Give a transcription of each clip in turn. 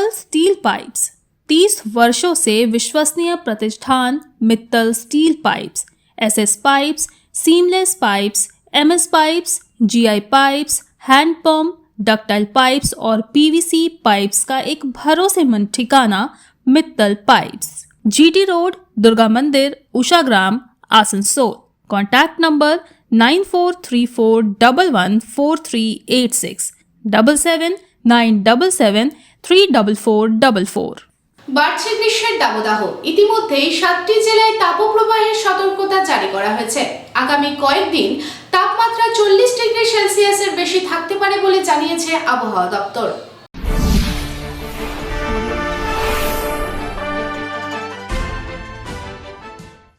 Mittal steel pipes 30 वर्षों से विश्वसनीय प्रतिष्ठान Mittal steel pipes, SS pipes, seamless pipes, MS pipes, GI pipes, hand pump, ductile pipes और PVC pipes का एक भरोसेमंद ठिकाना Mittal pipes, GT road, Durga मंदिर, उषाग्राम, आसनसोल। Contact number 9434114386 7797734444। বাড়ছে গ্রীষ্মের দাবদাহ। ইতিমধ্যেই 7টি জেলায় তাপপ্রবাহের সতর্কতা জারি করা হয়েছে। আগামী কয়েকদিন তাপমাত্রা 40 ডিগ্রি সেলসিয়াসের বেশি থাকতে পারে বলে জানিয়েছে আবহাওয়া দপ্তর।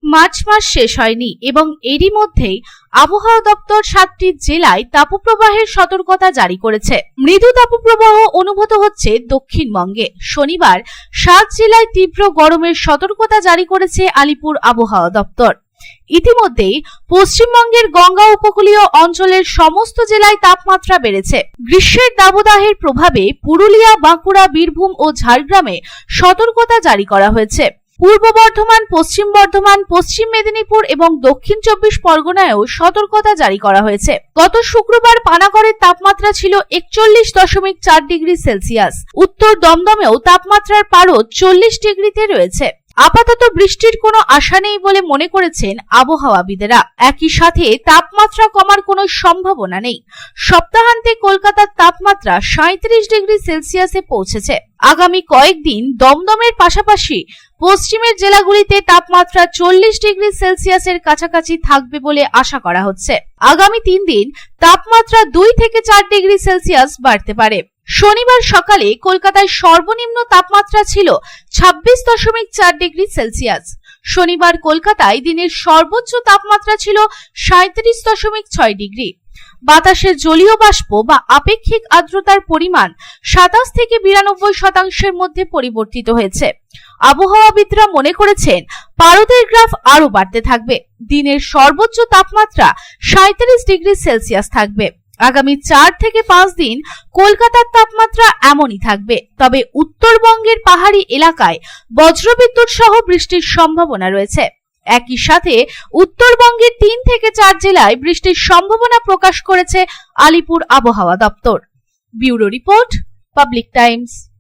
মার্চ মাস শেষ হয়নি এবং এরই মধ্যেই আবহাওয়া দপ্তর 7টি জেলায় তাপপ্রবাহের সতর্কতা জারি করেছে। মৃদু তাপপ্রবাহ অনুভূত হচ্ছে দক্ষিণবঙ্গে। শনিবার 7 জেলায় তীব্র গরমের সতর্কতা জারি করেছে আলিপুর আবহাওয়া দপ্তর। ইতিমধ্যেই পশ্চিমবঙ্গের গঙ্গা উপকূলীয় অঞ্চলের সমস্ত জেলায় তাপমাত্রা বেড়েছে। গ্রীষ্মের দাবদাহের প্রভাবে পুরুলিয়া, বাঁকুড়া, বীরভূম ও ঝাড়গ্রামে সতর্কতা জারি করা হয়েছে। পূর্ব বর্ধমান, পশ্চিম বর্ধমান, পশ্চিম মেদিনীপুর এবং দক্ষিণ 24 পরগনায়ও সতর্কতা জারি করা হয়েছে। গত শুক্রবার পানাগড়ের তাপমাত্রা ছিল 41.4 ডিগ্রি সেলসিয়াস। উত্তর দমদমেও তাপমাত্রার পারদ 40 ডিগ্রিতে রয়েছে। আপাতত বৃষ্টির কোনো আশা নেই বলে মনে করেছেন আবহাওয়াবিদেরা। একই সাথে তাপমাত্রা কমার কোনো সম্ভাবনা নেই। সপ্তাহান্তে কলকাতার তাপমাত্রা 37 ডিগ্রি সেলসিয়াসে পৌঁছেছে। আগামী কয়েকদিন দমদমের পাশাপাশি পশ্চিমের জেলাগুলিতে তাপমাত্রা 40 ডিগ্রি সেলসিয়াসের কাছাকাছি থাকবে বলে আশা করা হচ্ছে। আগামী 3 দিন তাপমাত্রা 2 থেকে 4 ডিগ্রি সেলসিয়াস বাড়তে পারে। শনিবার সকালে কলকাতায় সর্বনিম্ন তাপমাত্রা ছিল 26.4 ডিগ্রি সেলসিয়াস। শনিবার কলকাতায় দিনের সর্বোচ্চ তাপমাত্রা ছিল 37.6 ডিগ্রি। বাতাসের জলীয় বাষ্প বা আপেক্ষিক আর্দ্রতার পরিমাণ 27 থেকে 92% মধ্যে পরিবর্তিত হয়েছে। আবহাওয়াবিদরা মনে করেছেন পারদের গ্রাফ আরো বাড়তে থাকবে। দিনের সর্বোচ্চ তাপমাত্রা 37 ডিগ্রি সেলসিয়াস থাকবে। আগামী 4 থেকে 5 দিন কলকাতার তাপমাত্রা এমনই থাকবে। তবে উত্তরবঙ্গের পাহাড়ি এলাকায় বজ্রবিদ্যুৎ সহ বৃষ্টির সম্ভাবনা রয়েছে। একই সাথে উত্তরবঙ্গের 3 থেকে 4 জেলায় বৃষ্টির সম্ভাবনা প্রকাশ করেছে আলিপুর আবহাওয়া দপ্তর। Bureau report, public Times.